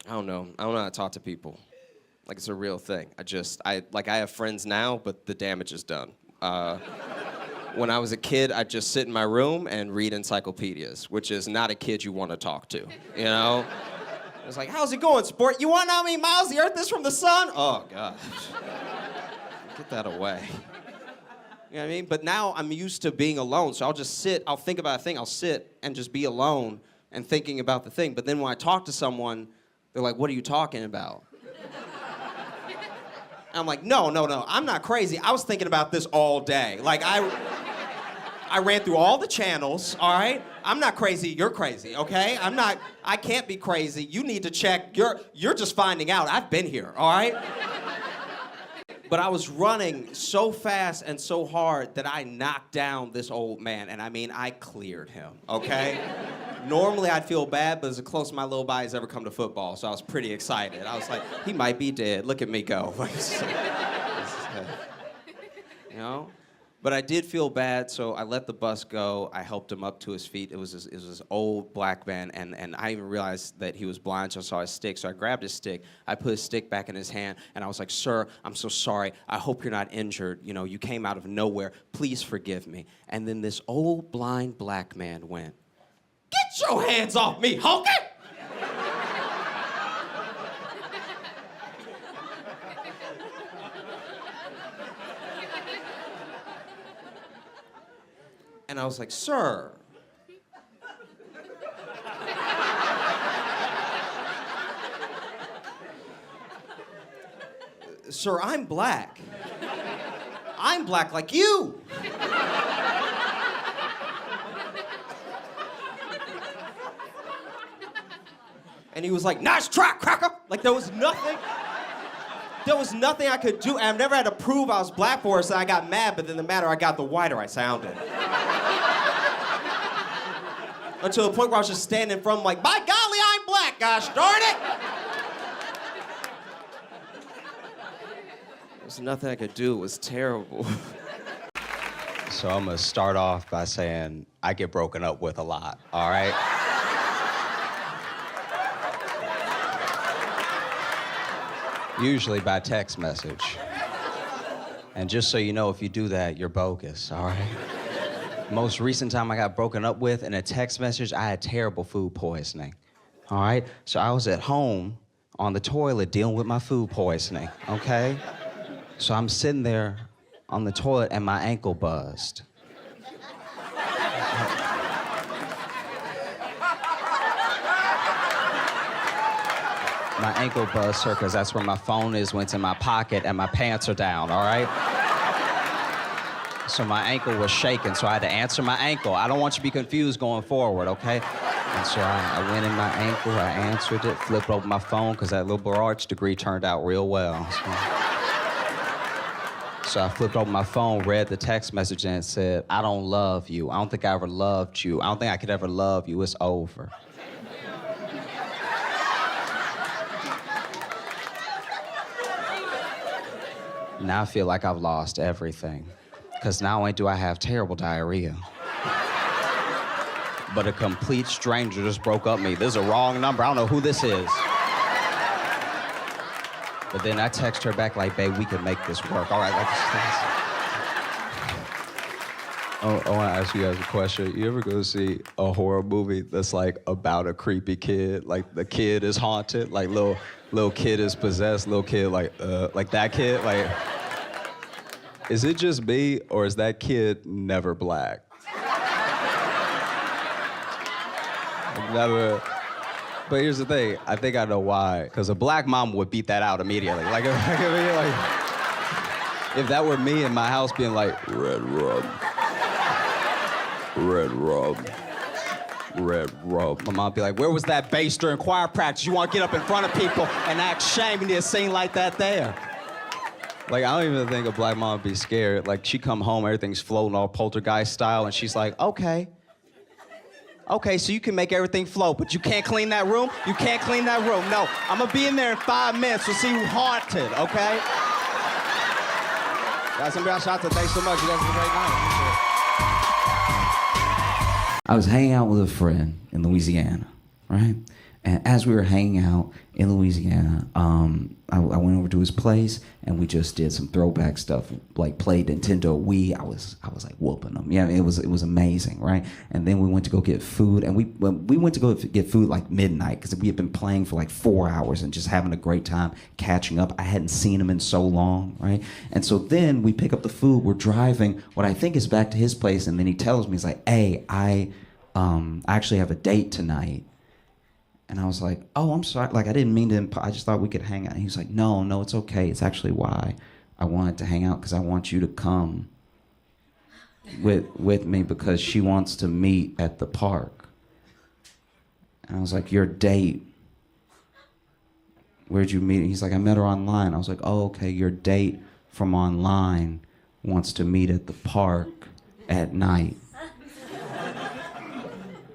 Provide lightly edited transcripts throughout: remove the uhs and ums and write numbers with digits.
I don't know. I don't know how to talk to people. Like, it's a real thing. I have friends now, but the damage is done. When I was a kid, I'd just sit in my room and read encyclopedias, which is not a kid you want to talk to, you know? It's like, how's it going, sport? You want to know how many miles the Earth is from the sun? Oh, gosh. Get that away. You know what I mean? But now I'm used to being alone, so I'll think about a thing, I'll sit and just be alone and thinking about the thing. But then when I talk to someone, they're like, what are you talking about? And I'm like, no, I'm not crazy. I was thinking about this all day. Like, I ran through all the channels, all right? I'm not crazy, you're crazy, okay? I can't be crazy. You need to check. You're just finding out. I've been here, all right? But I was running so fast and so hard that I knocked down this old man. And I mean, I cleared him, okay? Normally I'd feel bad, but it's the closest my little body's ever come to football, so I was pretty excited. I was like, he might be dead. Look at me go. You know? But I did feel bad, so I let the bus go. I helped him up to his feet. It was this old black man, and I even realized that he was blind, so I saw his stick. So I grabbed his stick. I put his stick back in his hand, and I was like, sir, I'm so sorry. I hope you're not injured. You know, you came out of nowhere. Please forgive me. And then this old blind black man went, get your hands off me, honky! And I was like, sir. Sir, I'm black. I'm black like you. And he was like, nice try, cracker. Like, there was nothing I could do. And I've never had to prove I was black for it, so I got mad, but then the madder I got, the whiter I sounded. Until the point where I was just standing in front of him like, by golly, I'm black, gosh darn it! There's nothing I could do. It was terrible. So I'm gonna start off by saying I get broken up with a lot, all right? Usually by text message. And just so you know, if you do that, you're bogus, all right? Most recent time I got broken up with in a text message, I had terrible food poisoning, all right? So I was at home on the toilet dealing with my food poisoning, okay? So I'm sitting there on the toilet and my ankle buzzed. My ankle buzzed, sir, because that's where my phone is when it's in my pocket and my pants are down, all right? So my ankle was shaking, so I had to answer my ankle. I don't want you to be confused going forward, okay? And so I went in my ankle, I answered it, flipped open my phone, because that liberal arts degree turned out real well. So I flipped open my phone, read the text message, and it said, I don't love you. I don't think I ever loved you. I don't think I could ever love you. It's over. Now I feel like I've lost everything. Because not only do I have terrible diarrhea, but a complete stranger just broke up me. This is a wrong number. I don't know who this is. But then I text her back like, babe, we can make this work. All right, I want to ask you guys a question. You ever go see a horror movie that's like about a creepy kid? Like the kid is haunted, like little kid is possessed, little kid like that kid, like. Is it just me, or is that kid never black? Never. But here's the thing, I think I know why. Because a black mom would beat that out immediately. Like, if that were me in my house being like, red rum, red rum, red rum. My mom'd be like, where was that bass during choir practice? You want to get up in front of people and act shame, you need to sing like that there. Like, I don't even think a black mom would be scared. Like, she come home, everything's floating all poltergeist style, and she's like, okay, so you can make everything float, but you can't clean that room? You can't clean that room. No, I'm gonna be in there in 5 minutes. We'll see who haunted, okay? Guys, I'm Brown Shotza. Thanks so much. You guys have a great night. I was hanging out with a friend in Louisiana, right? And as we were hanging out in Louisiana, I went over to his place and we just did some throwback stuff, like played Nintendo Wii. I was like whooping them. Yeah, it was amazing, right? And then we went to go get food, and we went to go get food like midnight because we had been playing for like 4 hours and just having a great time catching up. I hadn't seen him in so long, right? And so then we pick up the food. We're driving what I think is back to his place, and then he tells me, he's like, "Hey, I actually have a date tonight." And I was like, "Oh, I'm sorry. Like, I didn't mean to. I just thought we could hang out." And he was like, No, it's okay. It's actually why I wanted to hang out, because I want you to come with me because she wants to meet at the park. And I was like, "Your date? Where'd you meet?" He's like, "I met her online." I was like, "Oh, okay. Your date from online wants to meet at the park at night."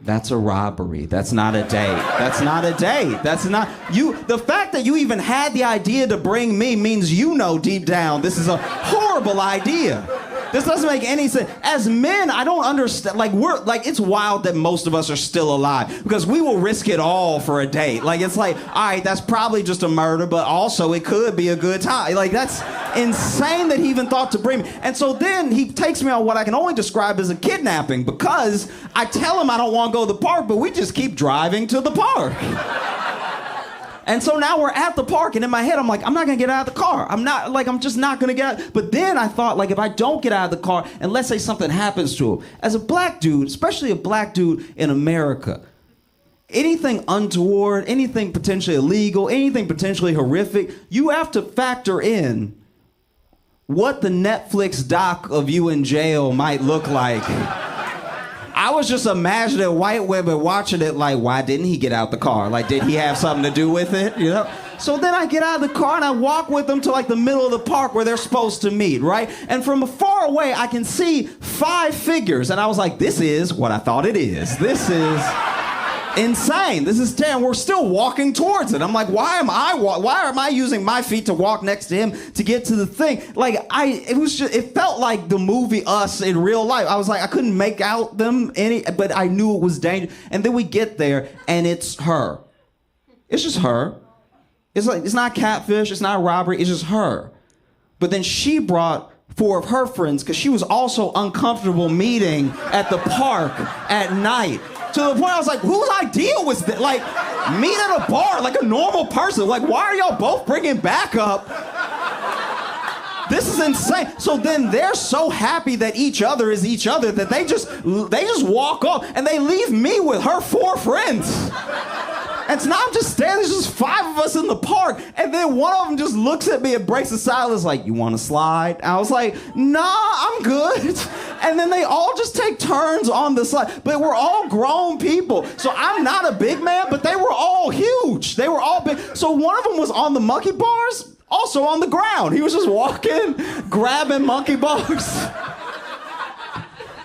That's a robbery. That's not a date. That's not a date. That's not you. The fact that you even had the idea to bring me means you know deep down this is a horrible idea. This doesn't make any sense. As men, I don't understand. Like, it's wild that most of us are still alive because we will risk it all for a date. Like, it's like, all right, that's probably just a murder, but also it could be a good time. Like, that's insane that he even thought to bring me. And so then he takes me on what I can only describe as a kidnapping, because I tell him I don't want to go to the park, but we just keep driving to the park. And so now we're at the park, and in my head, I'm like, I'm not gonna get out of the car. I'm just not gonna get out. But then I thought, like, if I don't get out of the car, and let's say something happens to him, as a black dude, especially a black dude in America, anything untoward, anything potentially illegal, anything potentially horrific, you have to factor in what the Netflix doc of you in jail might look like. I was just imagining white women watching it like, why didn't he get out the car? Like, did he have something to do with it, you know? So then I get out of the car and I walk with them to like the middle of the park where they're supposed to meet, right? And from far away, I can see 5 figures. And I was like, this is what I thought it is. This is insane. This is terrible. We're still walking towards it. I'm like, why am I using my feet to walk next to him to get to the thing? Like, it felt like the movie Us in real life. I was like, I couldn't make out them but I knew it was dangerous. And then we get there and it's her. It's just her. It's like, it's not catfish, it's not robbery, it's just her. But then she brought 4 of her friends because she was also uncomfortable meeting at the park at night. To the point I was like, whose idea was that? Like, meet at a bar like a normal person. Like, why are y'all both bringing backup? This is insane. So then they're so happy that each other is each other that they just walk off and they leave me with her 4 friends. And so now I'm just standing, there's just 5 of us in the park. And then one of them just looks at me and breaks the silence like, you want to slide? And I was like, nah, I'm good. And then they all just take turns on the slide. But we're all grown people. So I'm not a big man, but they were all huge. They were all big. So one of them was on the monkey bars, also on the ground. He was just walking, grabbing monkey bars.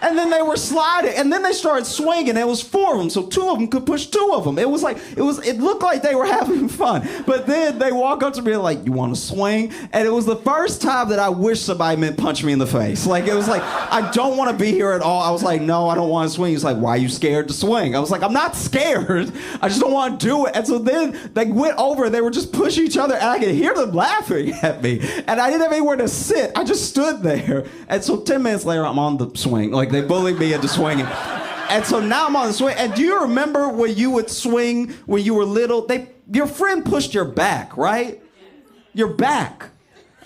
And then they were sliding, and then they started swinging. It was 4 of them, so 2 of them could push 2 of them. It looked like they were having fun. But then they walk up to me like, you want to swing? And it was the first time that I wish somebody meant punch me in the face. Like, it was like, I don't want to be here at all. I was like, no, I don't want to swing. He's like, why are you scared to swing? I was like, I'm not scared. I just don't want to do it. And so then they went over, and they were just pushing each other, and I could hear them laughing at me. And I didn't have anywhere to sit. I just stood there. And so 10 minutes later, I'm on the swing. Like, they bullied me into swinging. And so now I'm on the swing. And do you remember when you would swing when you were little? Your friend pushed your back, right? Your back.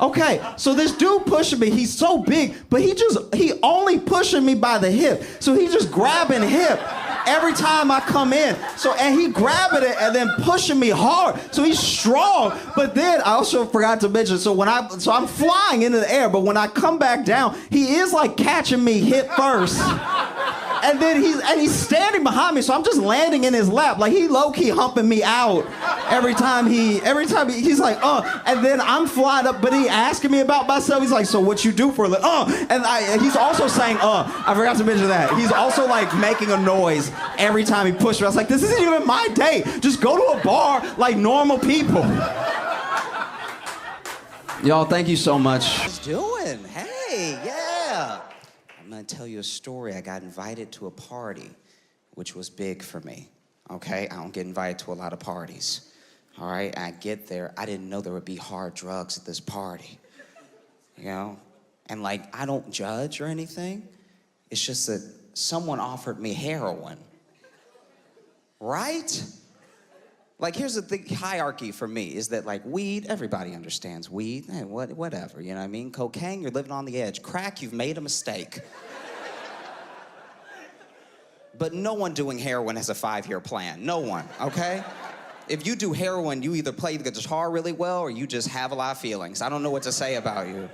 Okay, so this dude pushing me, he's so big, but he only pushing me by the hip. So he's just grabbing hip every time I come in. So, and he grabbing it and then pushing me hard. So he's strong. But then I also forgot to mention, so I'm flying into the air, but when I come back down, he is like catching me hip first. And then he's standing behind me, so I'm just landing in his lap. Like, he low-key humping me out every time he's like, and then I'm flying up, but he asking me about myself. He's like, so what you do for a living? And he's also saying, I forgot to mention that. He's also like making a noise every time he pushed me. I was like, this isn't even my date. Just go to a bar like normal people. Y'all, thank you so much. What's doing? Hey, yeah. I'm gonna tell you a story. I got invited to a party, which was big for me. okay? I don't get invited to a lot of parties, all right? I get there, I didn't know there would be hard drugs at this party, you know? And like, I don't judge or anything. It's just that someone offered me heroin, right? Like, here's the hierarchy for me, is that like weed, everybody understands weed, whatever, you know what I mean? Cocaine, you're living on the edge. Crack, you've made a mistake. But no one doing heroin has a 5-year plan, no one, okay? If you do heroin, you either play the guitar really well or you just have a lot of feelings. I don't know what to say about you.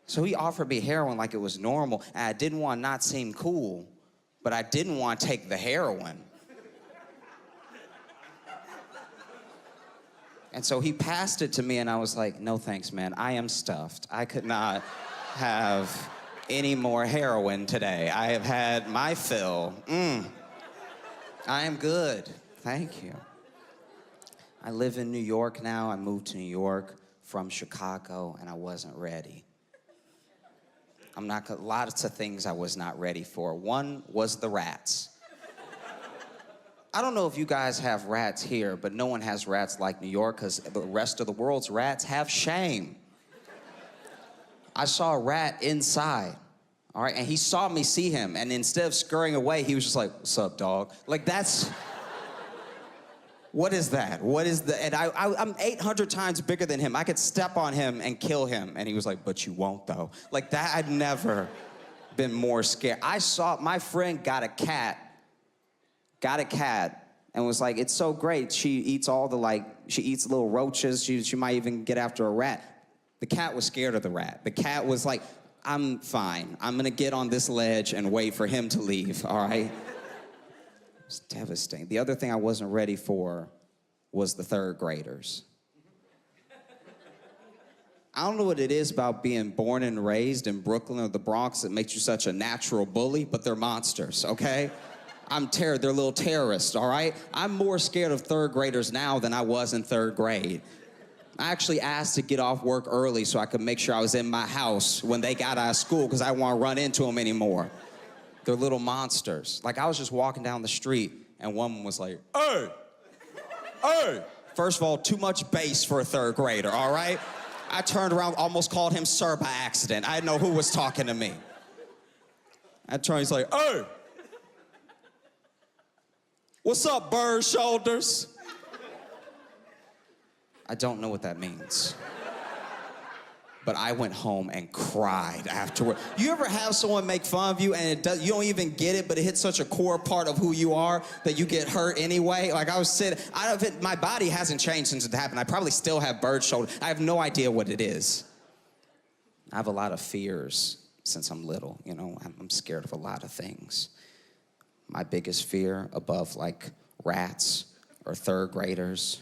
So he offered me heroin like it was normal, and I didn't want to not seem cool, but I didn't want to take the heroin. And so he passed it to me, and I was like, no thanks, man. I am stuffed. I could not have any more heroin today. I have had my fill. I am good. Thank you. I live in New York now. I moved to New York from Chicago, and I wasn't ready. Lots of things I was not ready for. One was the rats. I don't know if you guys have rats here, but no one has rats like New York, because the rest of the world's rats have shame. I saw a rat inside, all right? And he saw me see him, and instead of scurrying away, he was just like, what's up, dog? Like, that's, what is that? What is the, and I'm 800 times bigger than him. I could step on him and kill him. And he was like, but you won't, though. Like, that, I'd never been more scared. I saw, my friend got a cat, and was like, it's so great. She eats all the, she eats little roaches. She might even get after a rat. The cat was scared of the rat. The cat was like, I'm fine. I'm gonna get on this ledge and wait for him to leave, all right? It was devastating. The other thing I wasn't ready for was the third graders. I don't know what it is about being born and raised in Brooklyn or the Bronx that makes you such a natural bully, but they're monsters, okay? They're little terrorists, all right? I'm more scared of third graders now than I was in third grade. I actually asked to get off work early so I could make sure I was in my house when they got out of school, because I didn't want to run into them anymore. They're little monsters. Like, I was just walking down the street, and one was like, hey, hey. First of all, too much bass for a third grader, all right? I turned around, almost called him sir by accident. I didn't know who was talking to me. I turned, he's like, hey. What's up, bird shoulders? I don't know what that means. But I went home and cried afterward. You ever have someone make fun of you and you don't even get it, but it hits such a core part of who you are that you get hurt anyway? Like, I was sitting, my body hasn't changed since it happened. I probably still have bird shoulders. I have no idea what it is. I have a lot of fears since I'm little, you know? I'm scared of a lot of things. My biggest fear above like rats or third graders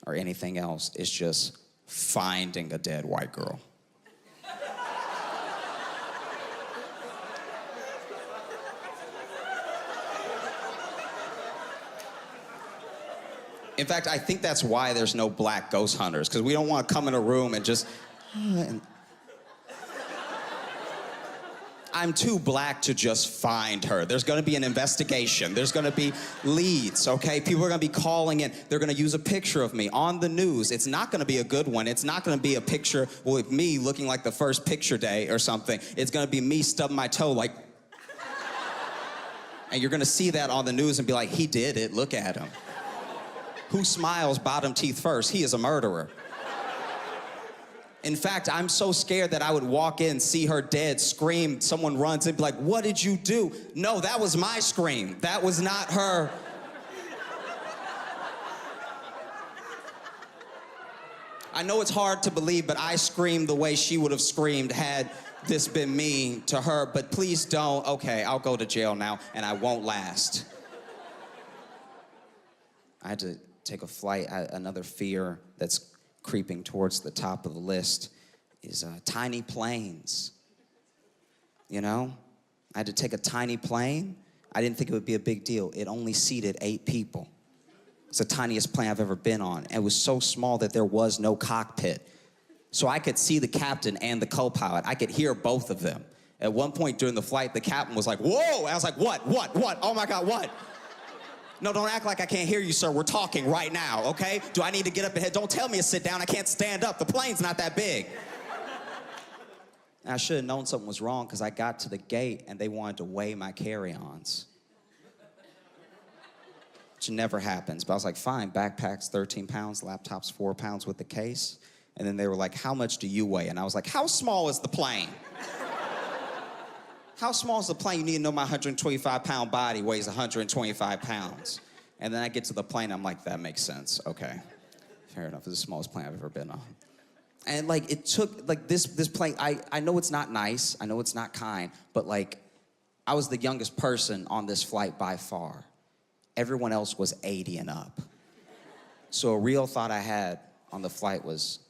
or anything else is just finding a dead white girl. In fact, I think that's why there's no black ghost hunters, because we don't want to come in a room and just, I'm too black to just find her. There's gonna be an investigation. There's gonna be leads, okay? People are gonna be calling in. They're gonna use a picture of me on the news. It's not gonna be a good one. It's not gonna be a picture with me looking like the first picture day or something. It's gonna be me stubbing my toe like, and you're gonna see that on the news and be like, he did it, look at him. Who smiles bottom teeth first? He is a murderer. In fact, I'm so scared that I would walk in, see her dead, scream, someone runs in, be like, what did you do? No, that was my scream. That was not her. I know it's hard to believe, but I screamed the way she would have screamed had this been me to her, but please don't. Okay, I'll go to jail now, and I won't last. I had to take a flight. Another fear that's creeping towards the top of the list is tiny planes. You know? I had to take a tiny plane. I didn't think it would be a big deal. It only seated 8 people. It's the tiniest plane I've ever been on. And it was so small that there was no cockpit. So I could see the captain and the co-pilot. I could hear both of them. At one point during the flight, the captain was like, whoa! I was like, what? Oh my God, what? No, don't act like I can't hear you, sir. We're talking right now, okay? Do I need to get up and head? Don't tell me to sit down. I can't stand up. The plane's not that big. And I should have known something was wrong because I got to the gate and they wanted to weigh my carry-ons. Which never happens. But I was like, fine, backpack's 13 pounds, laptop's 4 pounds with the case. And then they were like, how much do you weigh? And I was like, how small is the plane? How small is the plane? You need to know my 125-pound body weighs 125 pounds. And then I get to the plane, I'm like, that makes sense. Okay, fair enough. It's the smallest plane I've ever been on. And like, it took, like this plane, I know it's not nice, I know it's not kind, but like, I was the youngest person on this flight by far. Everyone else was 80 and up. So a real thought I had on the flight was,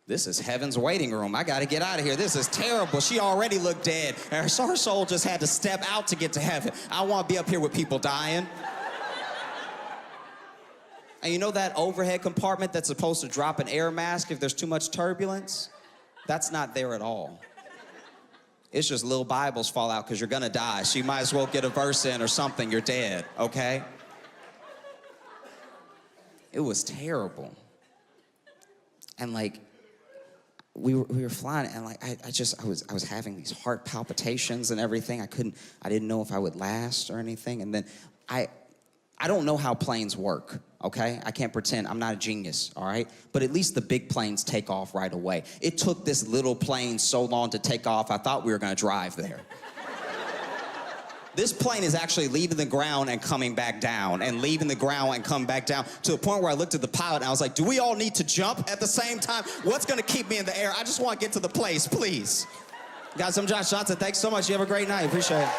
this is heaven's waiting room. I gotta get out of here. This is terrible. She already looked dead. And her soul just had to step out to get to heaven. I wanna be up here with people dying. And you know that overhead compartment that's supposed to drop an air mask if there's too much turbulence? That's not there at all. It's just little Bibles fall out because you're gonna die. So you might as well get a verse in or something. You're dead, okay? It was terrible. And like, we were flying, and like I was having these heart palpitations and everything. I didn't know if I would last or anything. And then I don't know how planes work, okay? I can't pretend. I'm not a genius, all right? But at least the big planes take off right away. It took this little plane so long to take off, I thought we were gonna drive there. This plane is actually leaving the ground and coming back down, and leaving the ground and coming back down, to the point where I looked at the pilot and I was like, do we all need to jump at the same time? What's gonna keep me in the air? I just wanna get to the place, please. Guys, I'm Josh Johnson. Thanks so much. You have a great night. Appreciate it.